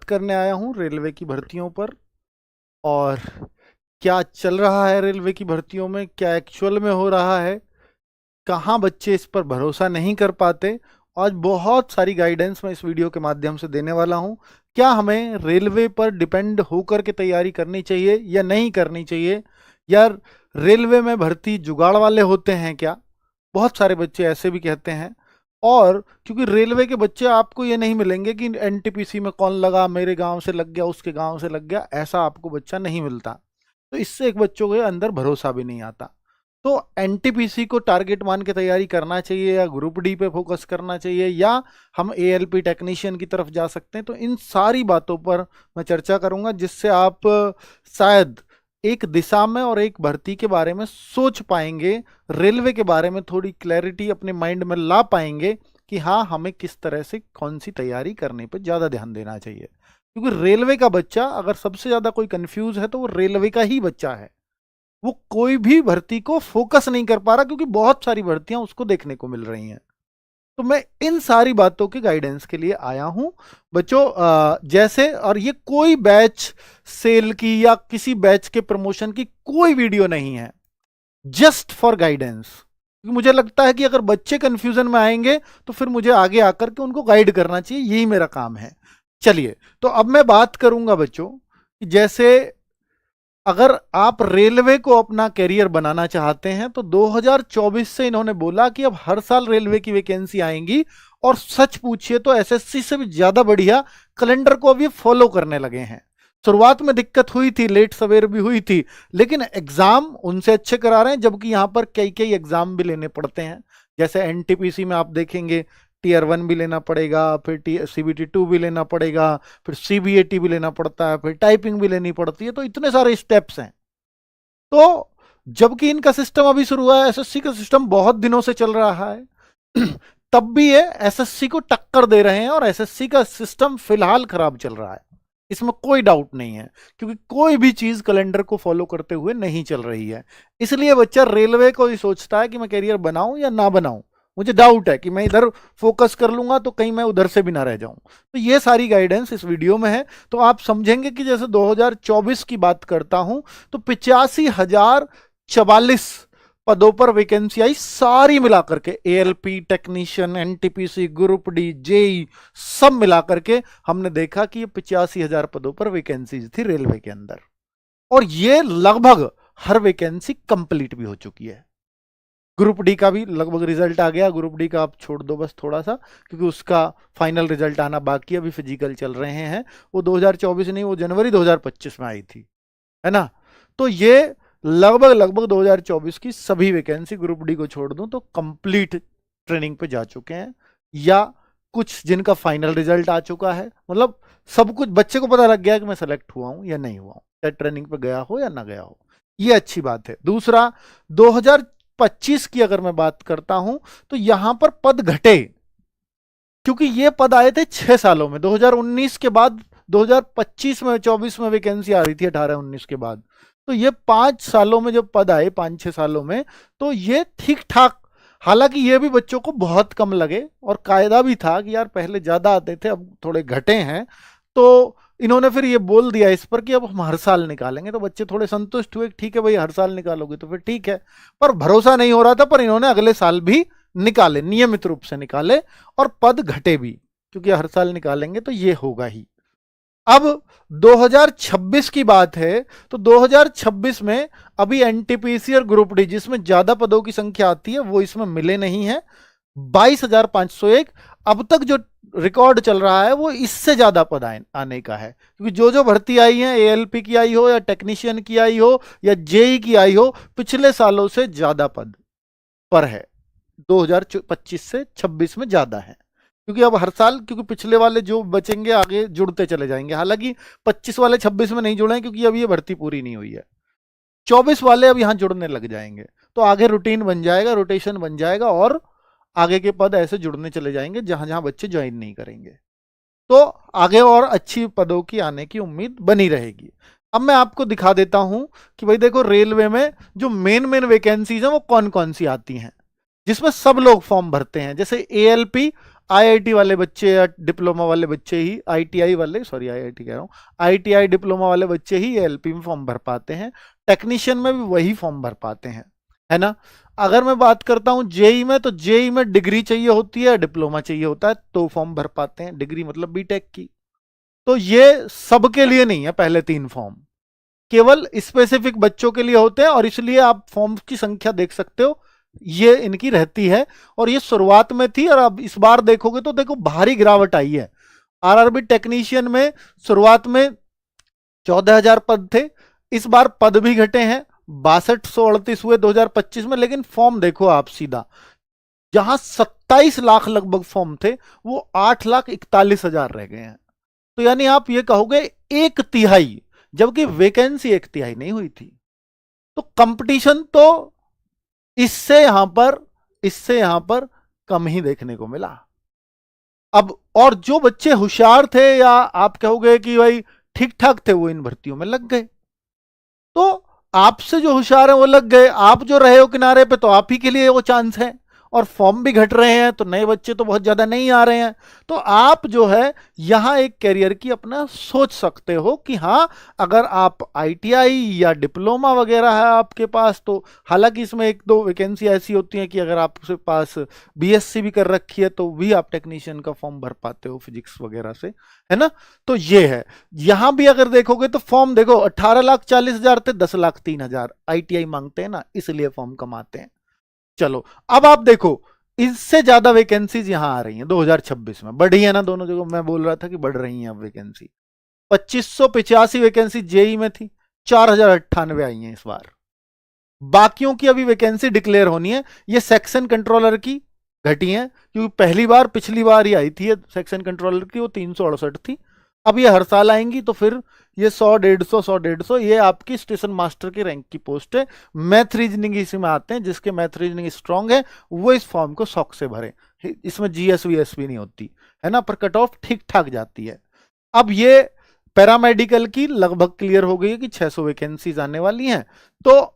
करने आया हूं रेलवे की भर्तियों पर, और क्या चल रहा है रेलवे की भर्तियों में, क्या एक्चुअल में हो रहा है, कहाँ बच्चे इस पर भरोसा नहीं कर पाते। आज बहुत सारी गाइडेंस मैं इस वीडियो के माध्यम से देने वाला हूं। क्या हमें रेलवे पर डिपेंड होकर के तैयारी करनी चाहिए या नहीं करनी चाहिए, यार रेलवे में भर्ती जुगाड़ वाले होते हैं क्या? बहुत सारे बच्चे ऐसे भी कहते हैं। और क्योंकि रेलवे के बच्चे आपको ये नहीं मिलेंगे कि एनटीपीसी में कौन लगा, मेरे गांव से लग गया, उसके गांव से लग गया, ऐसा आपको बच्चा नहीं मिलता। तो इससे एक बच्चों के अंदर भरोसा भी नहीं आता। तो एनटीपीसी को टारगेट मान के तैयारी करना चाहिए, या ग्रुप डी पे फोकस करना चाहिए, या हम एएलपी टेक्नीशियन की तरफ जा सकते हैं? तो इन सारी बातों पर मैं चर्चा करूंगा, जिससे आप शायद एक दिशा में और एक भर्ती के बारे में सोच पाएंगे, रेलवे के बारे में थोड़ी क्लैरिटी अपने माइंड में ला पाएंगे कि हाँ, हमें किस तरह से कौन सी तैयारी करने पर ज़्यादा ध्यान देना चाहिए। क्योंकि रेलवे का बच्चा अगर सबसे ज़्यादा कोई कंफ्यूज है तो वो रेलवे का ही बच्चा है। वो कोई भी भर्ती को फोकस नहीं कर पा रहा, क्योंकि बहुत सारी भर्तियां उसको देखने को मिल रही हैं। तो मैं इन सारी बातों के गाइडेंस के लिए आया हूं बच्चों। जैसे, और ये कोई बैच सेल की या किसी बैच के प्रमोशन की कोई वीडियो नहीं है, जस्ट फॉर गाइडेंस। मुझे लगता है कि अगर बच्चे कंफ्यूजन में आएंगे तो फिर मुझे आगे आकर के उनको गाइड करना चाहिए, यही मेरा काम है। चलिए, तो अब मैं बात करूंगा बच्चों कि जैसे अगर आप रेलवे को अपना करियर बनाना चाहते हैं तो 2024 से इन्होंने बोला कि अब हर साल रेलवे की वैकेंसी आएंगी, और सच पूछिए तो एसएससी से भी ज्यादा बढ़िया कैलेंडर को अब ये फॉलो करने लगे हैं। शुरुआत में दिक्कत हुई थी, लेट सवेर भी हुई थी, लेकिन एग्जाम उनसे अच्छे करा रहे हैं, जबकि यहां पर कई कई एग्जाम भी लेने पड़ते हैं। जैसे एनटीपीसी में आप देखेंगे टीयर 1 भी लेना पड़ेगा, फिर सीबीटी 2 भी लेना पड़ेगा, फिर सीबीएटी भी लेना पड़ता है, फिर टाइपिंग भी लेनी पड़ती है। तो इतने सारे स्टेप्स हैं। तो जबकि इनका सिस्टम अभी शुरू हुआ है, एसएससी का सिस्टम बहुत दिनों से चल रहा है तब भी ये एसएससी को टक्कर दे रहे हैं, और एसएससी का सिस्टम फिलहाल खराब चल रहा है, इसमें कोई डाउट नहीं है, क्योंकि कोई भी चीज कैलेंडर को फॉलो करते हुए नहीं चल रही है। इसलिए बच्चा रेलवे को ही सोचता है कि मैं करियर बनाऊं या ना बनाऊं। मुझे डाउट है कि मैं इधर फोकस कर लूंगा तो कहीं मैं उधर से भी ना रह जाऊं। तो ये सारी गाइडेंस इस वीडियो में है। तो आप समझेंगे कि जैसे 2024 की बात करता हूं तो 85,044 पदों पर वैकेंसी आई, सारी मिलाकर के, ALP technician, NTPC, group D, JE, सब मिलाकर के हमने देखा कि ये 85,000 पदों पर वैकेंसीज थी रेलवे के अंदर। और ये लगभग हर वैकेंसी कंप्लीट भी हो चुकी है। ग्रुप डी का भी लगभग रिजल्ट आ गया। ग्रुप डी का आप छोड़ दो बस थोड़ा सा, क्योंकि उसका फाइनल रिजल्ट आना बाकी है, अभी फिजिकल चल रहे हैं। वो 2024 नहीं, वो जनवरी 2025 में आई थी, है ना। तो ये लगभग 2024 की सभी वैकेंसी ग्रुप डी को छोड़ दूं तो कंप्लीट ट्रेनिंग पे जा चुके हैं, या कुछ जिनका फाइनल रिजल्ट आ चुका है। मतलब सब कुछ बच्चे को पता लग गया कि मैं सेलेक्ट हुआ हूं या नहीं हुआ हूं, चाहे ट्रेनिंग पे गया हो या ना गया हो। ये अच्छी बात है। दूसरा, 2025 की अगर मैं बात करता हूं तो यहां पर पद घटे, क्योंकि ये पद आए थे 6 सालों में। 2019 के बाद 2025 में 24 में वैकेंसी आ रही थी, 18-19 के बाद। तो ये 5 सालों में जब पद आए, 5-6 सालों में, तो ये ठीक ठाक। हालांकि ये भी बच्चों को बहुत कम लगे, और कायदा भी था कि यार पहले ज्यादा आते थे, अब थोड़े घटे हैं। तो इन्होंने फिर ये बोल दिया इस पर कि अब हम हर साल निकालेंगे। तो बच्चे थोड़े संतुष्ट हुए, ठीक है भाई, हर साल निकालोगे तो फिर ठीक है। पर भरोसा नहीं हो रहा था, पर इन्होंने अगले साल भी निकाले, नियमित रूप से निकाले, और पद घटे भी, क्योंकि हर साल निकालेंगे तो ये होगा ही। अब 2026 की बात है, तो 2026 में अभी एनटीपीसी और ग्रुप डी, जिसमें ज्यादा पदों की संख्या आती है, वो इसमें मिले नहीं है। 22,501 अब तक जो रिकॉर्ड चल रहा है वो इससे ज्यादा पद आने का है, क्योंकि जो भर्ती आई है, एएलपी की आई हो या टेक्नीशियन की आई हो या जेई की आई हो, पिछले सालों से ज्यादा पद पर है। 2025 से 26 में ज्यादा है, क्योंकि अब हर साल, क्योंकि पिछले वाले जो बचेंगे आगे जुड़ते चले जाएंगे। हालांकि 25 वाले 26 में नहीं जुड़े हैं, क्योंकि अभी ये भर्ती पूरी नहीं हुई है। 24 वाले अब यहां जुड़ने लग जाएंगे, तो आगे रूटीन बन जाएगा, रोटेशन बन जाएगा, और आगे के पद ऐसे जुड़ने चले जाएंगे जहां जहां बच्चे ज्वाइन नहीं करेंगे। तो आगे और अच्छी पदों की आने की उम्मीद बनी रहेगी। अब मैं आपको दिखा देता हूं कि भाई देखो, रेलवे में जो मेन वैकेंसीज हैं वो कौन कौन सी आती हैं, जिसमें सब लोग फॉर्म भरते हैं। जैसे एएलपी आईआईटी वाले बच्चे या डिप्लोमा वाले बच्चे ही, आईटीआई वाले, सॉरी आईआईटी कह रहा हूँ, आईटीआई डिप्लोमा वाले बच्चे ही एलपी में फॉर्म भर पाते हैं। टेक्नीशियन में भी वही फॉर्म भर पाते हैं, है ना। अगर मैं बात करता हूं जेई में, तो जेई में डिग्री चाहिए होती है, डिप्लोमा चाहिए होता है, तो फॉर्म भर पाते हैं, डिग्री मतलब बीटेक की। तो ये सबके लिए नहीं है, पहले 3 फॉर्म केवल स्पेसिफिक बच्चों के लिए होते हैं, और इसलिए आप फॉर्म की संख्या देख सकते हो, ये इनकी रहती है। और ये शुरुआत में थी, और अब इस बार देखोगे तो देखो भारी गिरावट आई है। आरआरबी टेक्नीशियन में शुरुआत में 14,000 पद थे, इस बार पद भी घटे हैं, 6238 हुए 2025 में। लेकिन फॉर्म देखो आप सीधा, जहां 27 लाख लगभग फॉर्म थे, वो 8,41,000 रह गए हैं। तो यानी आप ये कहोगे 1/3, जबकि वैकेंसी 1/3 नहीं हुई थी। तो कंपटीशन तो इससे यहां पर कम ही देखने को मिला। अब और जो बच्चे होशियार थे, या आप कहोगे कि भाई ठीक ठाक थे, वो इन भर्तियों में लग गए। तो आपसे जो होशियार है वो लग गए, आप जो रहे हो किनारे पे, तो आप ही के लिए वो चांस है। और फॉर्म भी घट रहे हैं, तो नए बच्चे तो बहुत ज्यादा नहीं आ रहे हैं। तो आप जो है यहां एक कैरियर की अपना सोच सकते हो कि हां, अगर आप आईटीआई या डिप्लोमा वगैरह है आपके पास, तो हालांकि इसमें 1-2 वैकेंसी ऐसी होती हैं कि अगर आपके पास बीएससी भी कर रखी है, तो भी आप टेक्नीशियन का फॉर्म भर पाते हो फिजिक्स वगैरह से, है ना। तो ये है, यहां भी अगर देखोगे तो फॉर्म देखो 18,40,000 थे, 10,03,000 आईटीआई मांगते हैं ना, इसलिए फॉर्म कमाते हैं। चलो अब आप देखो, इससे ज्यादा वैकेंसीज यहां आ रही हैं 2026 में, बढ़ी है ना दोनों जगह। मैं बोल रहा था कि बढ़ रही हैं अब वैकेंसी। 2585 वैकेंसी जेई में थी, 4,098 आई हैं इस बार। बाकियों की अभी वैकेंसी डिक्लेयर होनी है। ये सेक्शन कंट्रोलर की घटी है, क्योंकि पहली बार पिछली बार ही आई थी सेक्शन कंट्रोलर की, वो 368 थी। अब ये हर साल आएंगी, तो फिर ये 100, 150, 100, 150, ये आपकी स्टेशन मास्टर की रैंक की पोस्ट है। मैथ रीजनिंग इसी में आते हैं, जिसके मैथ रीजनिंग स्ट्रांग है वो इस फॉर्म को शौक से भरे। इसमें जीएस वीएस भी नहीं होती, है ना, पर कट ऑफ ठीक ठाक जाती है। अब ये पैरामेडिकल की लगभग क्लियर हो गई है कि 600 वैकेंसीज आने वाली हैं। तो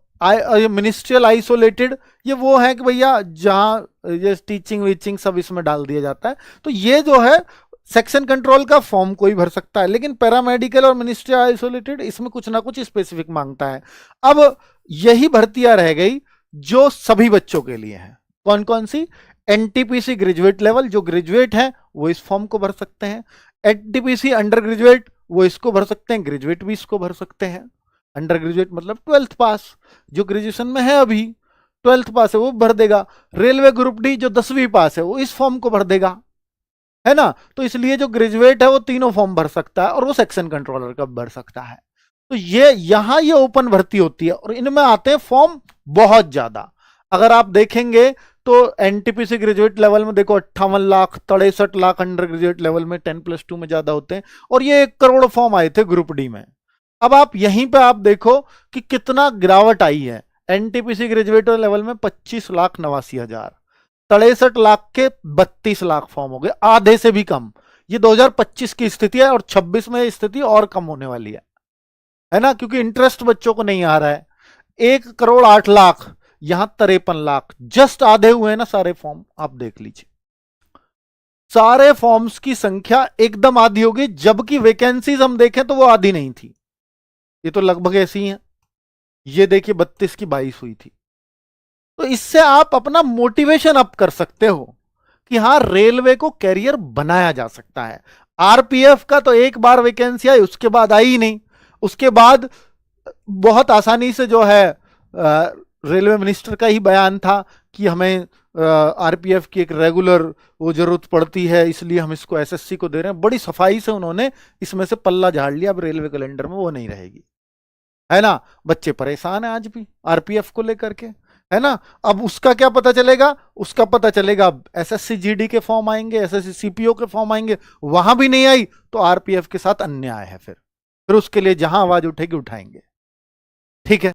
मिनिस्ट्रियल आइसोलेटेड, ये वो है कि भैया जहां ये टीचिंग वीचिंग सब इसमें डाल दिया जाता है। तो ये जो है सेक्शन कंट्रोल का फॉर्म कोई भर सकता है, लेकिन पैरामेडिकल और मिनिस्ट्री आइसोलेटेड इसमें कुछ ना कुछ स्पेसिफिक मांगता है। अब यही भर्तियां रह गई जो सभी बच्चों के लिए है। कौन कौन सी? एनटीपीसी ग्रेजुएट लेवल, जो ग्रेजुएट है वो इस फॉर्म को भर सकते हैं। एनटीपीसी अंडर ग्रेजुएट, वो इसको भर सकते हैं, ग्रेजुएट भी इसको भर सकते हैं। अंडर ग्रेजुएट मतलब 12th पास, जो ग्रेजुएशन में है अभी 12th पास है वो भर देगा। रेलवे ग्रुप डी जो 10वीं पास है वो इस फॉर्म को भर देगा, है ना। तो इसलिए जो ग्रेजुएट है वो तीनों फॉर्म भर सकता है, और वो सेक्शन कंट्रोलर का भर सकता है। तो ये यहां ये ओपन भर्ती होती है, और इनमें आते हैं फॉर्म बहुत ज्यादा। अगर आप देखेंगे तो एनटीपीसी ग्रेजुएट लेवल में देखो 58 lakh, 63 lakh under graduate level में 10+2 में ज्यादा होते हैं, और ये 1 करोड़ फॉर्म आए थे ग्रुप डी में। अब आप यहीं पे आप देखो कि कितना गिरावट आई है। एनटीपीसी ग्रेजुएट लेवल में 25,89,000, 63 लाख के 32 लाख फॉर्म हो गए, आधे से भी कम। ये 2025 की स्थिति है, और 26 में स्थिति और कम होने वाली है ना, क्योंकि इंटरेस्ट बच्चों को नहीं आ रहा है। 1,08,00,000, यहां 53 लाख, जस्ट आधे हुए हैं ना सारे फॉर्म। आप देख लीजिए, सारे फॉर्म्स की संख्या एकदम आधी होगी, जबकि वैकेंसीज हम देखें तो वो आधी नहीं थी, ये तो लगभग ऐसी हैं। ये देखिए 32 की 22 हुई थी। तो इससे आप अपना मोटिवेशन अप कर सकते हो कि हां, रेलवे को कैरियर बनाया जा सकता है। आरपीएफ का तो एक बार वैकेंसी आई, उसके बाद आई ही नहीं। उसके बाद बहुत आसानी से जो है रेलवे मिनिस्टर का ही बयान था कि हमें आरपीएफ की एक रेगुलर वो जरूरत पड़ती है, इसलिए हम इसको एसएससी को दे रहे हैं। बड़ी सफाई से उन्होंने इसमें से पल्ला झाड़ लिया, अब रेलवे कैलेंडर में वो नहीं रहेगी, है ना। बच्चे परेशान है आज भी आरपीएफ को लेकर के, है ना। अब उसका क्या पता चलेगा? उसका पता चलेगा अब एसएससी जीडी के फॉर्म आएंगे, एसएससी सीपीओ के फॉर्म आएंगे, वहां भी नहीं आई तो आरपीएफ के साथ अन्याय है। फिर उसके लिए जहां आवाज उठेगी उठाएंगे, ठीक है।